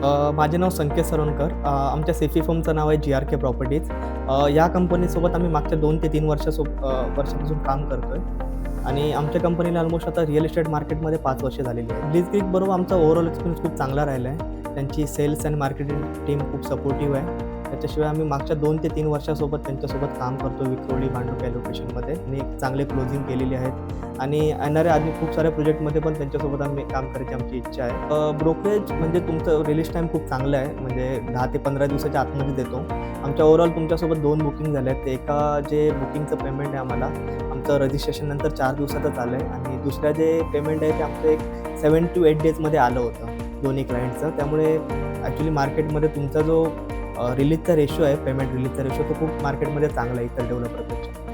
माझे नाव संकेत सरोणकर. आमच्या सेफी फर्मचं नाव आहे जी-आर-के प्रॉपर्टीज. या कंपनीसोबत आम्ही मागच्या 2 ते 3 वर्षापासून काम करतोय आणि आमच्या कंपनीला ऑलमोस्ट आता रिअल इस्टेट मार्केटमध्ये 5 वर्ष झालेली आहे. ब्लिझ क्रिकबरोबर आमचा ओव्हरऑल एक्सपिरियन्स खूप चांगला राहिला आहे. त्यांची सेल्स आणि मार्केटिंग टीम खूप सपोर्टिव्ह आहे. त्याच्याशिवाय आम्ही मागच्या 2 ते 3 वर्षासोबत त्यांच्यासोबत काम करतो विक्रोळी, भांडुप या लोकेशनमध्ये आणि चांगले क्लोजिंग केलेली आहेत आणि येणाऱ्या आधी खूप साऱ्या प्रोजेक्टमध्ये पण त्यांच्यासोबत आम्ही काम करायची आमची इच्छा आहे. ब्रोकरेज म्हणजे तुमचं रिलीज टाईम खूप चांगलं आहे, म्हणजे 10 ते 15 दिवसाच्या आतमध्ये देतो. आमच्या ओव्हरऑल तुमच्यासोबत 2 बुकिंग झाले आहेत. एका जे बुकिंगचं पेमेंट आहे आम्हाला, आमचं रजिस्ट्रेशननंतर 4 दिवसातच आलं आहे आणि दुसरं जे पेमेंट आहे ते आमचं एक 7 to 8 डेजमध्ये आलं होतं दोन्ही क्लायंटचं. त्यामुळे ॲक्च्युली मार्केटमध्ये तुमचा जो रिलीजचा रेशो आहे, पेमेंट रिलीजचा रेशो तो खूप मार्केटमध्ये चांगला आहे इतर डेव्हलपरपेक्षा.